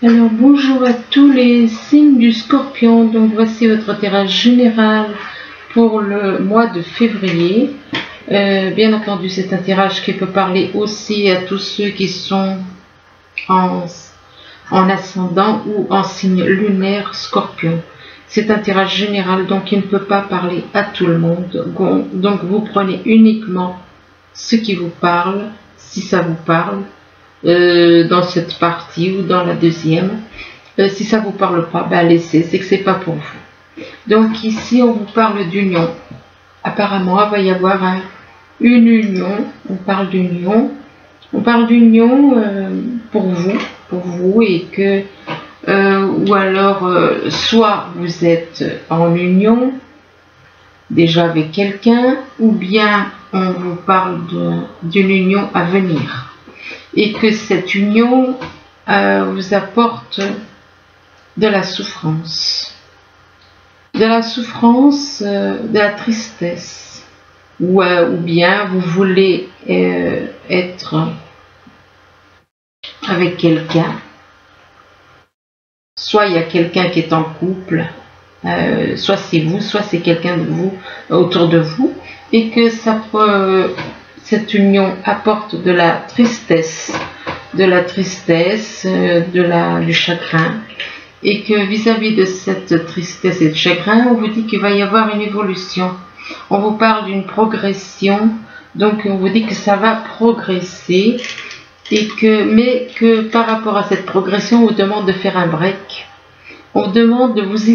Alors bonjour à tous les signes du Scorpion. Donc voici votre tirage général pour le mois de février. Bien entendu, c'est un tirage qui peut parler aussi à tous ceux qui sont en ascendant ou en signe lunaire Scorpion. C'est un tirage général, donc il ne peut pas parler à tout le monde. Donc vous prenez uniquement ce qui vous parle, si ça vous parle, dans cette partie ou dans la deuxième. Si ça vous parle pas, laissez, c'est que c'est pas pour vous. Donc ici on vous parle d'union. Apparemment il va y avoir une union. On parle d'union. On parle d'union pour vous et que ou alors soit vous êtes en union déjà avec quelqu'un, ou bien on vous parle d'une union à venir. Et que cette union vous apporte de la souffrance, de la tristesse, ou bien vous voulez être avec quelqu'un, soit il y a quelqu'un qui est en couple, soit c'est vous, soit c'est quelqu'un de vous autour de vous, et que cette union apporte de la tristesse, du chagrin, et que vis-à-vis de cette tristesse et de chagrin, on vous dit qu'il va y avoir une évolution. On vous parle d'une progression, donc on vous dit que ça va progresser, mais que par rapport à cette progression, on vous demande de faire un break. On vous demande de vous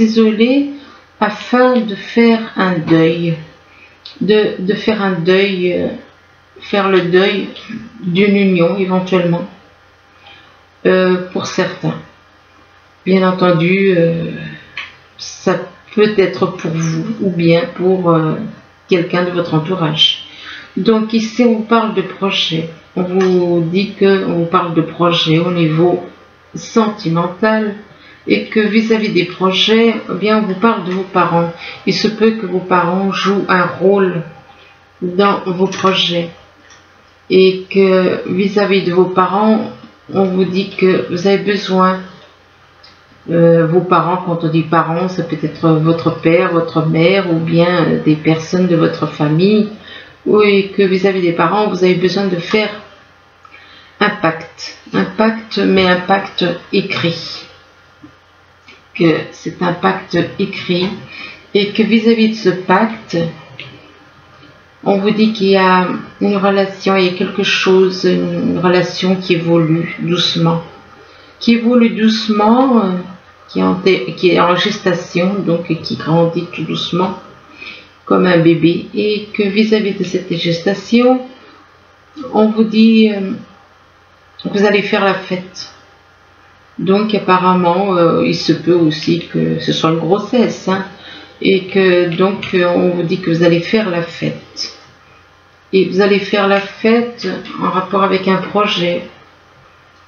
isoler afin de faire un deuil. De faire un deuil, faire le deuil d'une union éventuellement, pour certains. Bien entendu, ça peut être pour vous ou bien pour quelqu'un de votre entourage. Donc ici on vous parle de projet. On vous dit qu'on vous parle de projet au niveau sentimental, et que vis-à-vis des projets, eh bien, on vous parle de vos parents. Il se peut que vos parents jouent un rôle dans vos projets, et que vis-à-vis de vos parents, on vous dit que vous avez besoin, vos parents, quand on dit parents, ça peut être votre père, votre mère, ou bien des personnes de votre famille, et que vis-à-vis des parents, vous avez besoin de faire un pacte, mais un pacte écrit. Que c'est un pacte écrit, et que vis-à-vis de ce pacte, on vous dit qu'il y a une relation, il y a quelque chose, une relation qui évolue doucement, qui est en gestation, donc qui grandit tout doucement comme un bébé, et que vis-à-vis de cette gestation, on vous dit que vous allez faire la fête. Donc apparemment, il se peut aussi que ce soit une grossesse, et que donc on vous dit que vous allez faire la fête. Et vous allez faire la fête en rapport avec un projet.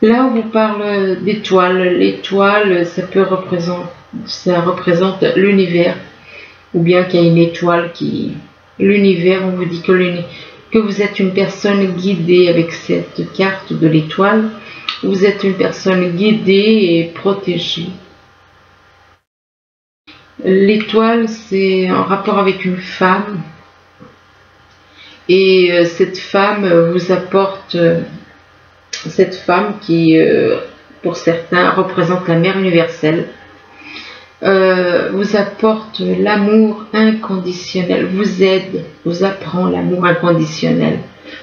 Là, on vous parle d'étoiles. L'étoile, ça représente l'univers, ou bien qu'il y a une étoile l'univers. On vous dit que vous êtes une personne guidée avec cette carte de l'étoile. Vous êtes une personne guidée et protégée. L'étoile, c'est en rapport avec une femme. Et cette femme vous apporte, cette femme qui, pour certains, représente la mère universelle, vous apporte l'amour inconditionnel, vous aide, vous apprend l'amour inconditionnel,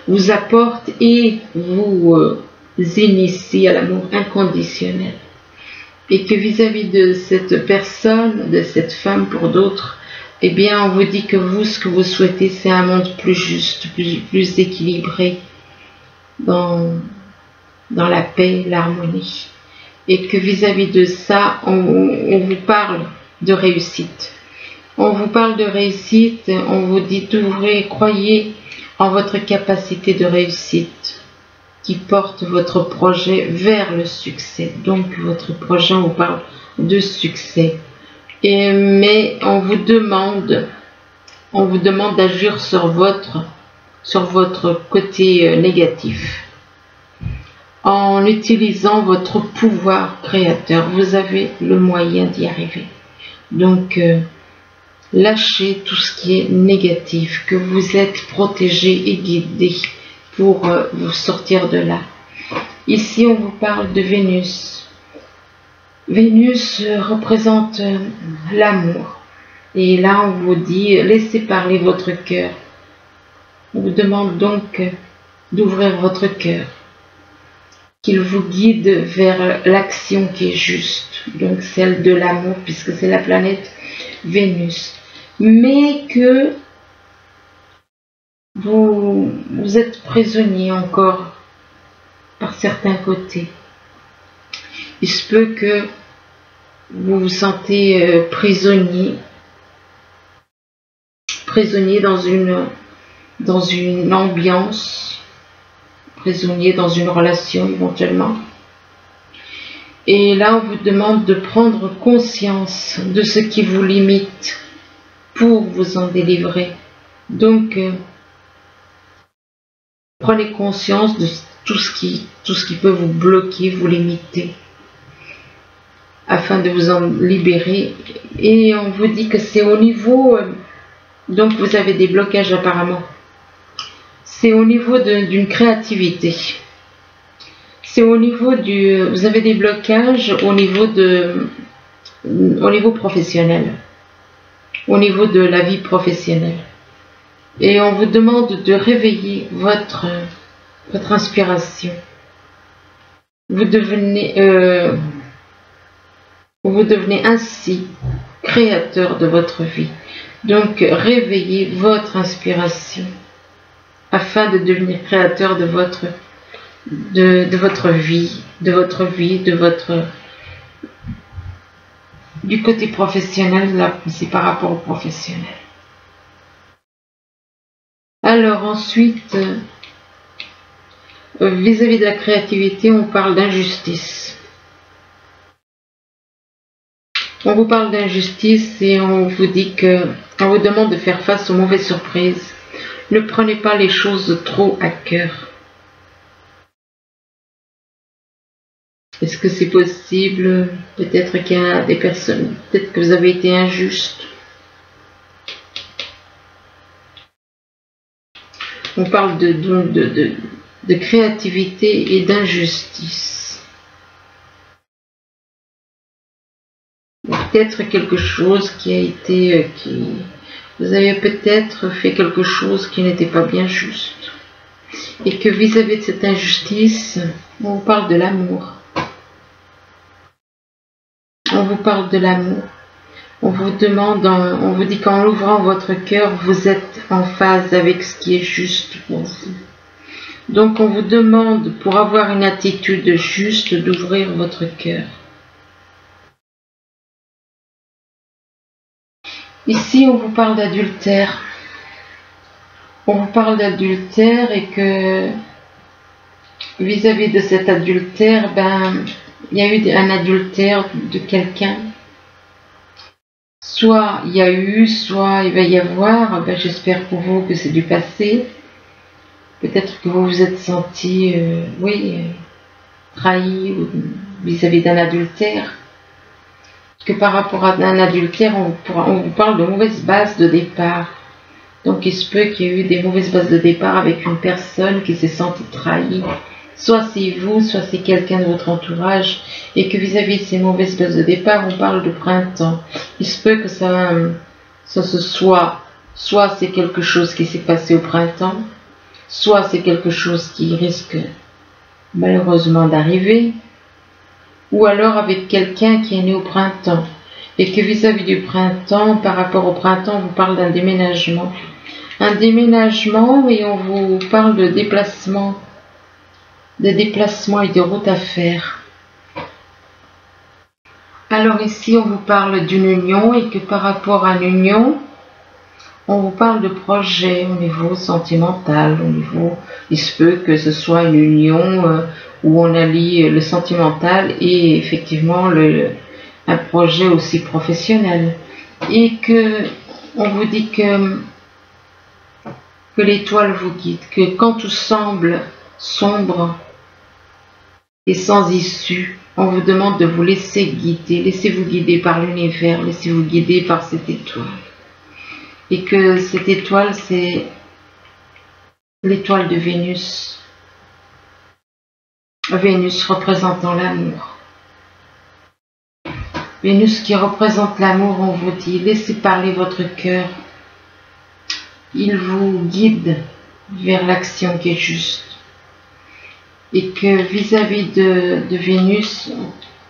vous apporte et vous initie à l'amour inconditionnel. Et que vis-à-vis de cette personne, de cette femme pour d'autres, eh bien on vous dit que vous, ce que vous souhaitez, c'est un monde plus juste, plus équilibré, dans la paix, l'harmonie. Et que vis-à-vis de ça, on vous parle de réussite. On vous parle de réussite, on vous dit d'ouvrir, croyez en votre capacité de réussite, qui porte votre projet vers le succès. Donc votre projet, on vous parle de succès. Mais on vous demande d'agir sur votre côté négatif. en utilisant votre pouvoir créateur. Vous avez le moyen d'y arriver. Donc, lâchez tout ce qui est négatif, que vous êtes protégé et guidé pour vous sortir de là. Ici, on vous parle de Vénus. Vénus représente l'amour. Et là, on vous dit, laissez parler votre cœur. On vous demande donc d'ouvrir votre cœur, qu'il vous guide vers l'action qui est juste, donc celle de l'amour, puisque c'est la planète Vénus. Mais que vous êtes prisonnier encore par certains côtés. Il se peut que vous vous sentez prisonnier dans une ambiance, prisonnier dans une relation éventuellement. Et là, on vous demande de prendre conscience de ce qui vous limite pour vous en délivrer. Donc, prenez conscience de tout ce qui peut vous bloquer, vous limiter, afin de vous en libérer. Et on vous dit que c'est au niveau, donc vous avez des blocages apparemment, c'est au niveau d'une créativité, c'est au niveau vous avez des blocages au niveau professionnel, au niveau de la vie professionnelle. Et on vous demande de réveiller votre inspiration. Vous devenez ainsi créateur de votre vie. Donc réveillez votre inspiration afin de devenir créateur de votre vie, du côté professionnel. Là, c'est par rapport au professionnel. Alors ensuite, vis-à-vis de la créativité, on parle d'injustice. On vous parle d'injustice et on vous dit on vous demande de faire face aux mauvaises surprises. Ne prenez pas les choses trop à cœur. Est-ce que c'est possible? Peut-être qu'il y a des personnes, peut-être que vous avez été injuste. On parle de créativité et d'injustice. Peut-être quelque chose qui a été... vous avez peut-être fait quelque chose qui n'était pas bien juste. Et que vis-à-vis de cette injustice, on vous parle de l'amour. On vous parle de l'amour. On vous demande, on vous dit qu'en ouvrant votre cœur, vous êtes en phase avec ce qui est juste pour vous. Donc on vous demande, pour avoir une attitude juste, d'ouvrir votre cœur. Ici, on vous parle d'adultère. On vous parle d'adultère et que vis-à-vis de cet adultère, il y a eu un adultère de quelqu'un. Soit il y a eu, soit il va y avoir. J'espère pour vous que c'est du passé. Peut-être que vous vous êtes senti, trahi vis-à-vis d'un adultère. Que par rapport à un adultère, on vous parle de mauvaises bases de départ. Donc il se peut qu'il y ait eu des mauvaises bases de départ avec une personne qui s'est sentie trahie. Soit c'est vous, soit c'est quelqu'un de votre entourage. Et que vis-à-vis de ces mauvaises bases de départ, on parle de printemps. Il se peut que ça se soit c'est quelque chose qui s'est passé au printemps, soit c'est quelque chose qui risque malheureusement d'arriver, ou alors avec quelqu'un qui est né au printemps. Et que vis-à-vis du printemps, par rapport au printemps, on vous parle d'un déménagement. Un déménagement, et on vous parle de déplacement et de routes à faire. Alors ici, on vous parle d'une union et que par rapport à l'union, on vous parle de projet au niveau sentimental, il se peut que ce soit une union où on allie le sentimental et effectivement un projet aussi professionnel. Et que on vous dit que l'étoile vous guide, que quand tout semble sombre, et sans issue. On vous demande de vous laisser guider. Laissez-vous guider par l'univers, laissez-vous guider par cette étoile. Et que cette étoile, c'est l'étoile de Vénus. Vénus représentant l'amour. Vénus qui représente l'amour, on vous dit, laissez parler votre cœur. Il vous guide vers l'action qui est juste. Et que vis-à-vis de Vénus,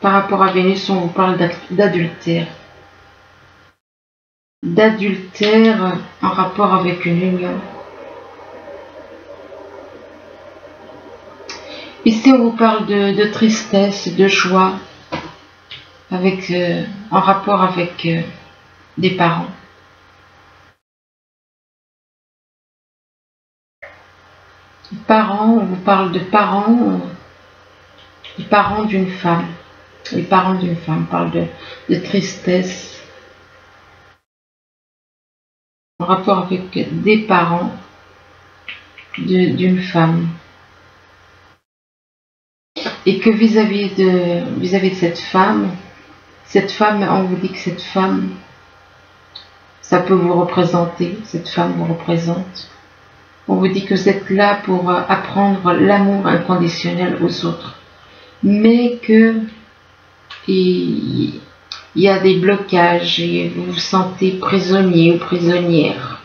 par rapport à Vénus, on vous parle d'adultère. D'adultère en rapport avec une union. Ici, on vous parle de tristesse, de joie, avec, en rapport avec des parents. Parents, on vous parle de parents, les parents d'une femme. Les parents d'une femme parlent de tristesse en rapport avec des parents d'une femme. Et que vis-à-vis de cette femme, on vous dit que cette femme, ça peut vous représenter, cette femme vous représente. On vous dit que vous êtes là pour apprendre l'amour inconditionnel aux autres. Mais que il y a des blocages et vous vous sentez prisonnier ou prisonnière.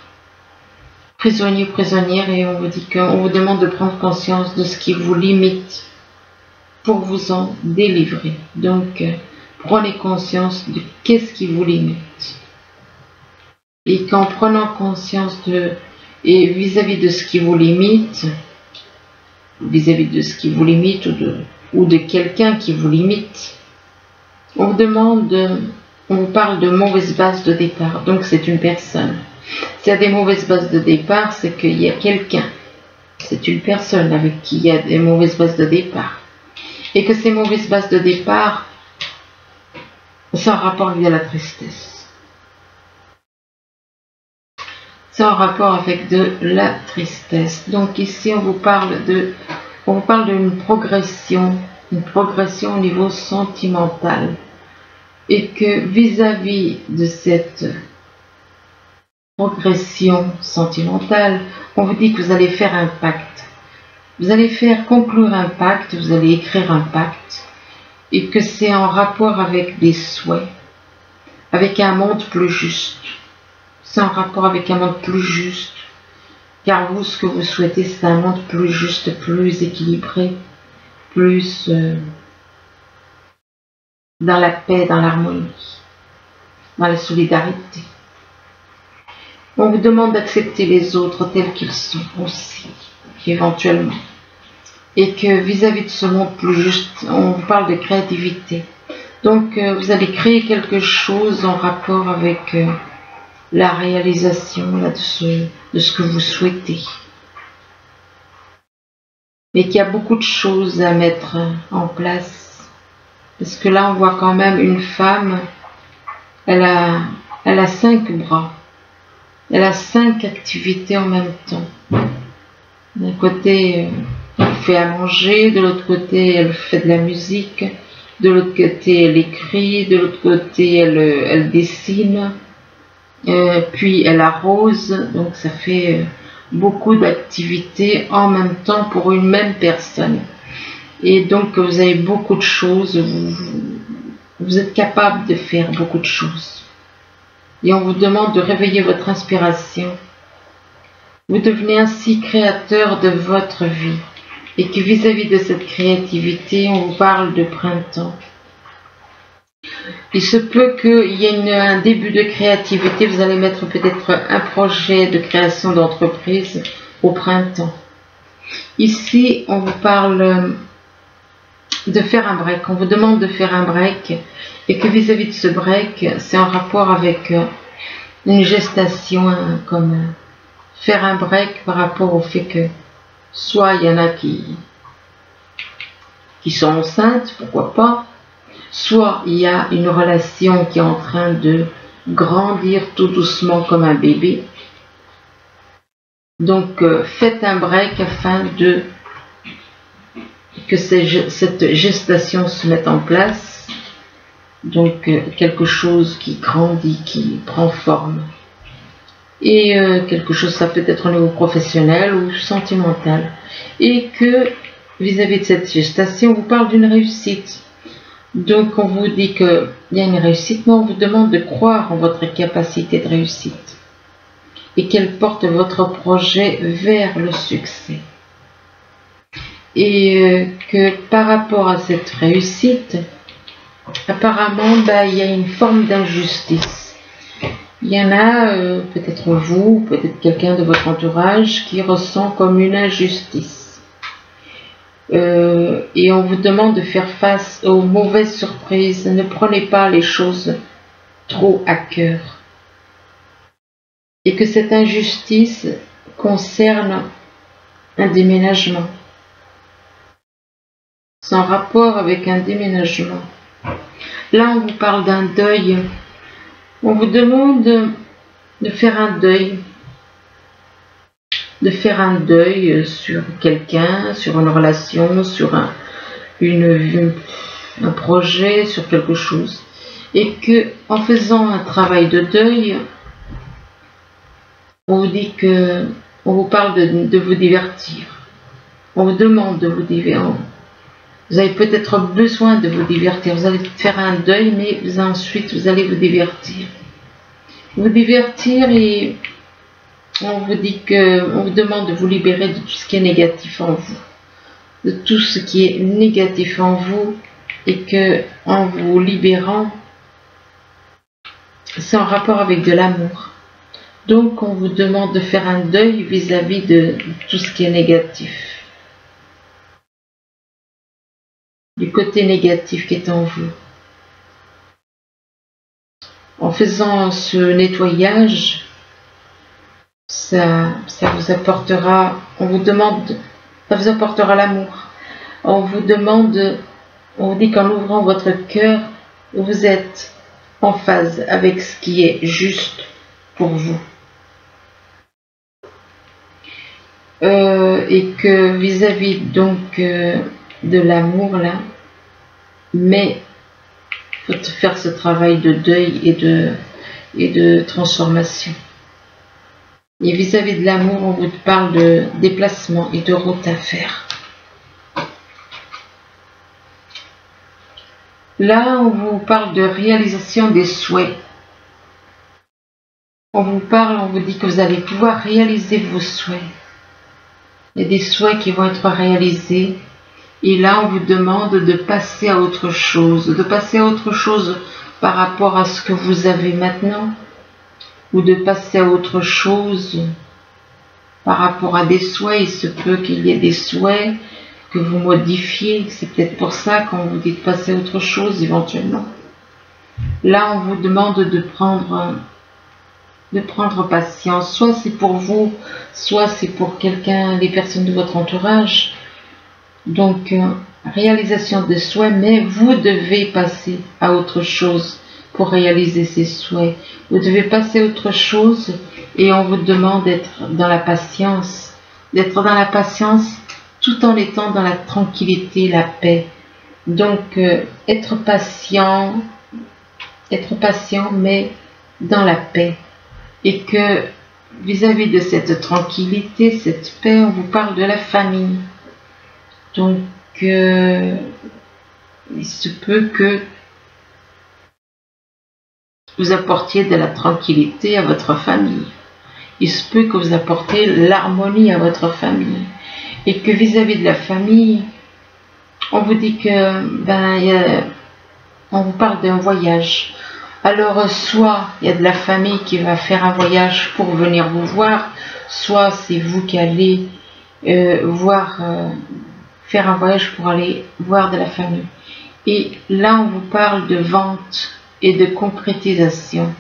Prisonnier ou prisonnière, et on vous dit qu'on vous demande de prendre conscience de ce qui vous limite pour vous en délivrer. Donc, prenez conscience de qu'est-ce qui vous limite. Et qu'en prenant conscience et vis-à-vis de ce qui vous limite, ou de quelqu'un qui vous limite, on vous parle de mauvaise base de départ. Donc c'est une personne. S'il y a des mauvaises bases de départ, c'est qu'il y a quelqu'un. C'est une personne avec qui il y a des mauvaises bases de départ. Et que ces mauvaises bases de départ, c'est en rapport avec la tristesse. C'est en rapport avec de la tristesse. Donc ici, on vous parle d'une progression au niveau sentimental. Et que vis-à-vis de cette progression sentimentale, on vous dit que vous allez faire un pacte. Vous allez conclure un pacte, vous allez écrire un pacte. Et que c'est en rapport avec des souhaits, avec un monde plus juste. C'est en rapport avec un monde plus juste, car vous, ce que vous souhaitez, c'est un monde plus juste, plus équilibré, plus dans la paix, dans l'harmonie, dans la solidarité. On vous demande d'accepter les autres tels qu'ils sont aussi, éventuellement. Et que vis-à-vis de ce monde plus juste, on vous parle de créativité. Donc, vous allez créer quelque chose en rapport avec la réalisation là, de ce que vous souhaitez. Mais qu'il y a beaucoup de choses à mettre en place. Parce que là, on voit quand même une femme, elle a 5 bras. Elle a 5 activités en même temps. D'un côté, elle fait à manger, de l'autre côté, elle fait de la musique, de l'autre côté, elle écrit, de l'autre côté, elle dessine. Puis elle arrose, donc ça fait beaucoup d'activités en même temps pour une même personne. Et donc vous avez beaucoup de choses, vous êtes capable de faire beaucoup de choses. Et on vous demande de réveiller votre inspiration. Vous devenez ainsi créateur de votre vie. Et que vis-à-vis de cette créativité, on vous parle de printemps. Il se peut qu'il y ait un début de créativité, vous allez mettre peut-être un projet de création d'entreprise au printemps. Ici, on vous parle de faire un break, on vous demande de faire un break et que vis-à-vis de ce break, c'est en rapport avec une gestation, comme faire un break par rapport au fait que soit il y en a qui sont enceintes, pourquoi pas, soit il y a une relation qui est en train de grandir tout doucement comme un bébé. Donc faites un break afin de que cette gestation se mette en place, donc quelque chose qui grandit, qui prend forme. Et quelque chose, ça peut être au niveau professionnel ou sentimental. Et que vis-à-vis de cette gestation, on vous parle d'une réussite. Donc on vous dit qu'il y a une réussite, mais on vous demande de croire en votre capacité de réussite. Et qu'elle porte votre projet vers le succès. Et que par rapport à cette réussite, apparemment, il y a une forme d'injustice. Il y en a, peut-être vous, peut-être quelqu'un de votre entourage, qui ressent comme une injustice. Et on vous demande de faire face aux mauvaises surprises. Ne prenez pas les choses trop à cœur. Et que cette injustice concerne un déménagement. Sans rapport avec un déménagement. Là, on vous parle d'un deuil. On vous demande de faire un deuil. De faire un deuil sur quelqu'un, sur une relation, sur un projet, sur quelque chose. Et que, en faisant un travail de deuil, on vous dit que, on vous parle de vous divertir. On vous demande de vous divertir. Vous avez peut-être besoin de vous divertir. Vous allez faire un deuil, mais ensuite vous allez vous divertir. Vous divertir et on vous dit que, on vous demande de vous libérer de tout ce qui est négatif en vous. De tout ce qui est négatif en vous et que, en vous libérant, c'est en rapport avec de l'amour. Donc on vous demande de faire un deuil vis-à-vis de tout ce qui est négatif. Du côté négatif qui est en vous. En faisant ce nettoyage, ça vous apportera, on vous demande, ça vous apportera l'amour. On vous demande, on vous dit qu'en ouvrant votre cœur, vous êtes en phase avec ce qui est juste pour vous. Et que vis-à-vis donc de l'amour là, mais il faut faire ce travail de deuil et de transformation. Et vis-à-vis de l'amour, on vous parle de déplacement et de route à faire. Là, on vous parle de réalisation des souhaits. On vous parle, on vous dit que vous allez pouvoir réaliser vos souhaits. Il y a des souhaits qui vont être réalisés. Et là, on vous demande de passer à autre chose. De passer à autre chose par rapport à ce que vous avez maintenant. Ou de passer à autre chose par rapport à des souhaits. Il se peut qu'il y ait des souhaits que vous modifiez. C'est peut-être pour ça qu'on vous dit de passer à autre chose éventuellement. Là, on vous demande de prendre patience. Soit c'est pour vous, soit c'est pour quelqu'un, les personnes de votre entourage. Donc, réalisation des souhaits, mais vous devez passer à autre chose pour réaliser ces souhaits. Vous devez passer à autre chose et on vous demande d'être dans la patience. D'être dans la patience tout en étant dans la tranquillité, la paix. Donc, être patient, mais dans la paix. Et que vis-à-vis de cette tranquillité, cette paix, on vous parle de la famille. Donc, il se peut que vous apportiez de la tranquillité à votre famille. Il se peut que vous apportiez l'harmonie à votre famille. Et que vis-à-vis de la famille, on vous dit que, on vous parle d'un voyage. Alors, soit il y a de la famille qui va faire un voyage pour venir vous voir, soit c'est vous qui allez faire un voyage pour aller voir de la famille. Et là, on vous parle de vente et de concrétisation.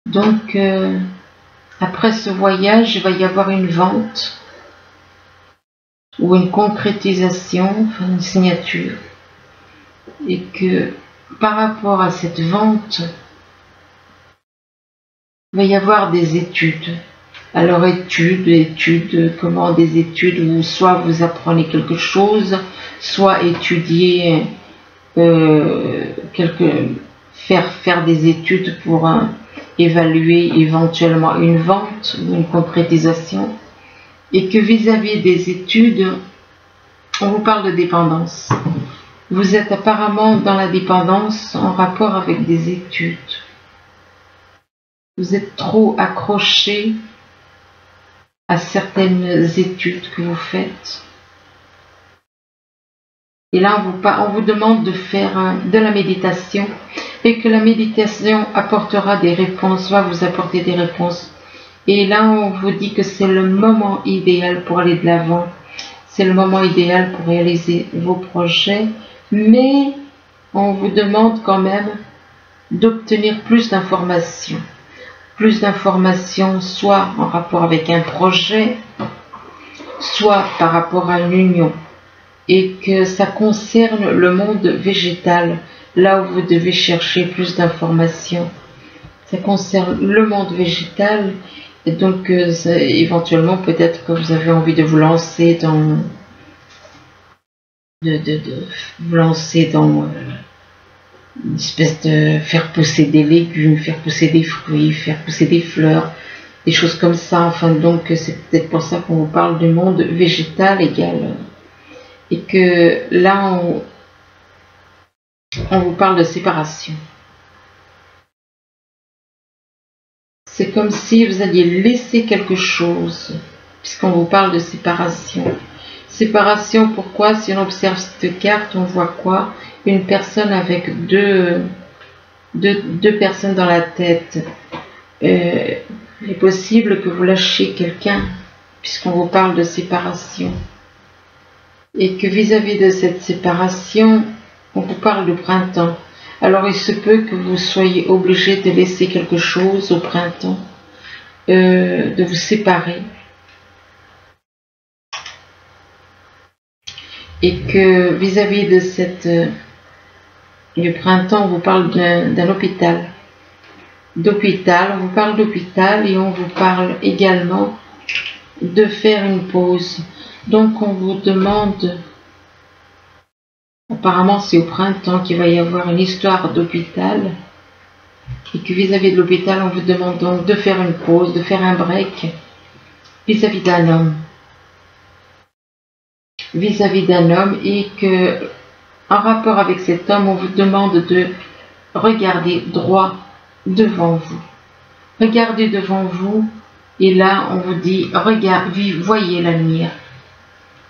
Donc, après ce voyage, il va y avoir une vente ou une concrétisation, enfin une signature. Et que par rapport à cette vente, il va y avoir des études. Alors comment des études où soit vous apprenez quelque chose, soit étudier faire des études pour évaluer éventuellement une vente ou une concrétisation, et que vis-à-vis des études, on vous parle de dépendance. Vous êtes apparemment dans la dépendance en rapport avec des études. Vous êtes trop accroché à certaines études que vous faites. Et là, on vous demande de faire de la méditation, et que la méditation apportera des réponses, va vous apporter des réponses. Et là, on vous dit que c'est le moment idéal pour aller de l'avant. C'est le moment idéal pour réaliser vos projets, mais on vous demande quand même d'obtenir plus d'informations. Plus d'informations, soit en rapport avec un projet, soit par rapport à une union. Et que ça concerne le monde végétal, là où vous devez chercher plus d'informations. Ça concerne le monde végétal, et donc éventuellement peut-être que vous avez envie de vous lancer dans une espèce de faire pousser des légumes, faire pousser des fruits, faire pousser des fleurs, des choses comme ça. Enfin, donc c'est peut-être pour ça qu'on vous parle du monde végétal égal. Et que là, on vous parle de séparation. C'est comme si vous alliez laisser quelque chose, puisqu'on vous parle de séparation. Séparation, pourquoi? Si on observe cette carte, on voit quoi? Une personne avec deux personnes dans la tête. Il est possible que vous lâchiez quelqu'un, puisqu'on vous parle de séparation. Et que vis-à-vis de cette séparation, on vous parle de printemps. Alors il se peut que vous soyez obligé de laisser quelque chose au printemps, de vous séparer. Et que vis-à-vis de du printemps, on vous parle d'un hôpital. On vous parle d'hôpital et on vous parle également de faire une pause. Donc on vous demande, apparemment c'est au printemps qu'il va y avoir une histoire d'hôpital, et que vis-à-vis de l'hôpital, on vous demande donc de faire une pause, de faire un break vis-à-vis d'un homme. Vis-à-vis d'un homme, et que en rapport avec cet homme, on vous demande de regarder droit devant vous. Regardez devant vous, et là on vous dit, voyez la lumière.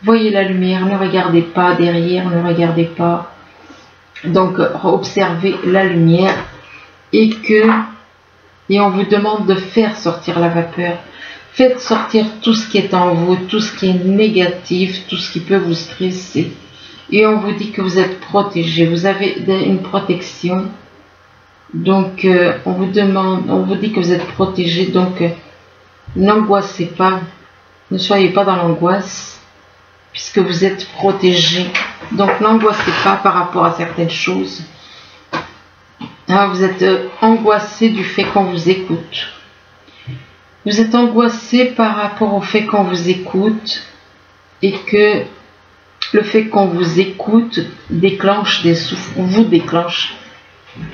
Voyez la lumière, ne regardez pas derrière, ne regardez pas. Donc observez la lumière, et on vous demande de faire sortir la vapeur. Faites sortir tout ce qui est en vous, tout ce qui est négatif, tout ce qui peut vous stresser. Et on vous dit que vous êtes protégé, vous avez une protection. Donc on vous dit que vous êtes protégé, donc n'angoissez pas, ne soyez pas dans l'angoisse, puisque vous êtes protégé. Donc n'angoissez pas par rapport à certaines choses. Vous êtes angoissé du fait qu'on vous écoute. Vous êtes angoissé par rapport au fait qu'on vous écoute, et que le fait qu'on vous écoute déclenche vous déclenche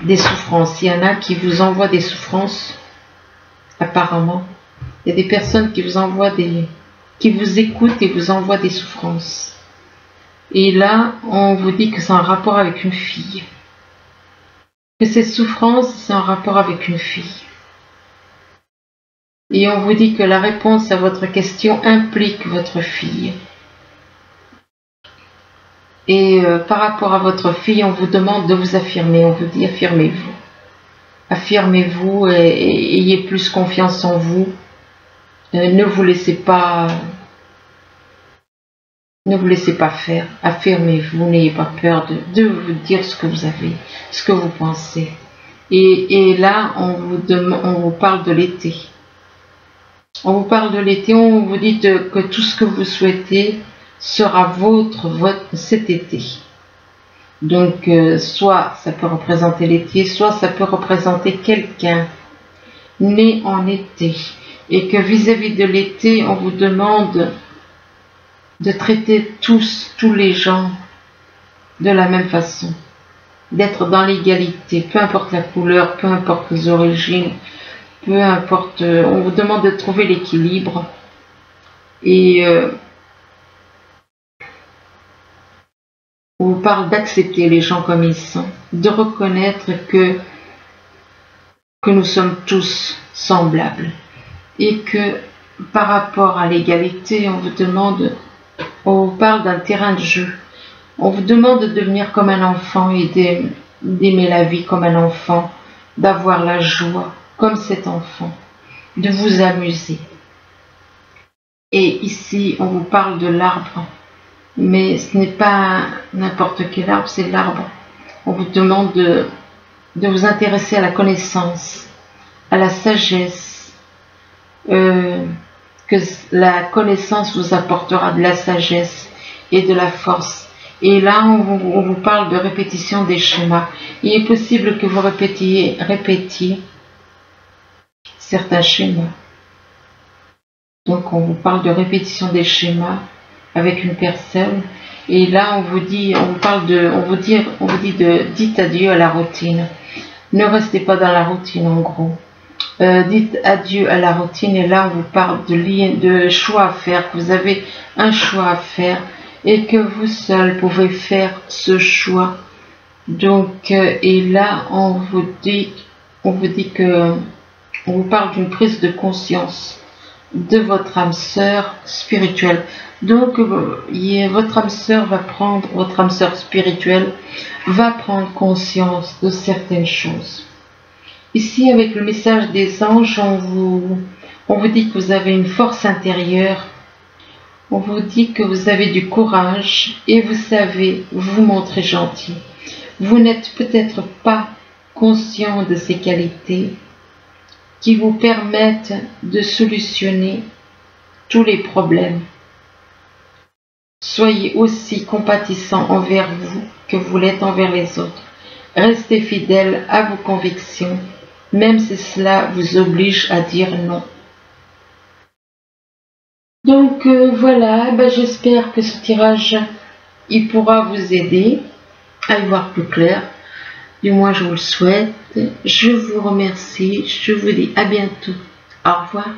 des souffrances. Il y en a qui vous envoient des souffrances, apparemment. Il y a des personnes qui vous écoutent et vous envoient des souffrances. Et là, on vous dit que c'est en rapport avec une fille. Que ces souffrances, c'est en rapport avec une fille. Et on vous dit que la réponse à votre question implique votre fille. Et par rapport à votre fille, on vous demande de vous affirmer. On vous dit affirmez-vous. Affirmez-vous et ayez plus confiance en vous. Ne vous laissez pas faire. Affirmez-vous. N'ayez pas peur de vous dire ce que vous avez, ce que vous pensez. Et là, on vous parle de l'été. On vous parle de l'été, on vous dit que tout ce que vous souhaitez sera votre cet été. Donc, soit ça peut représenter l'été, soit ça peut représenter quelqu'un né en été. et que vis-à-vis de l'été, on vous demande de traiter tous les gens de la même façon, d'être dans l'égalité, peu importe la couleur, peu importe les origines, peu importe, on vous demande de trouver l'équilibre et on vous parle d'accepter les gens comme ils sont, de reconnaître que nous sommes tous semblables et que par rapport à l'égalité, on vous parle d'un terrain de jeu. On vous demande de devenir comme un enfant et d'aimer la vie comme un enfant, d'avoir la joie comme cet enfant, de vous amuser. Et ici, on vous parle de l'arbre, mais ce n'est pas n'importe quel arbre, c'est l'arbre. On vous demande de vous intéresser à la connaissance, à la sagesse, que la connaissance vous apportera de la sagesse et de la force. Et là, on vous parle de répétition des schémas. Il est possible que vous répétiez certains schémas. Donc, on vous parle de répétition des schémas avec une personne. Et là, on vous dit dites adieu à la routine. Ne restez pas dans la routine, en gros. Dites adieu à la routine. Et là, on vous parle de choix à faire. Que vous avez un choix à faire. Et que vous seul pouvez faire ce choix. Donc, et là, on vous parle d'une prise de conscience de votre âme sœur spirituelle. Donc, votre âme sœur spirituelle va prendre conscience de certaines choses. Ici, avec le message des anges, on vous dit que vous avez une force intérieure. On vous dit que vous avez du courage et vous savez vous montrer gentil. Vous n'êtes peut-être pas conscient de ces qualités qui vous permettent de solutionner tous les problèmes. Soyez aussi compatissant envers vous que vous l'êtes envers les autres. Restez fidèle à vos convictions, même si cela vous oblige à dire non. Donc voilà, j'espère que ce tirage il pourra vous aider à y voir plus clair. Du moins je vous le souhaite. Je vous remercie. Je vous dis à bientôt. Au revoir.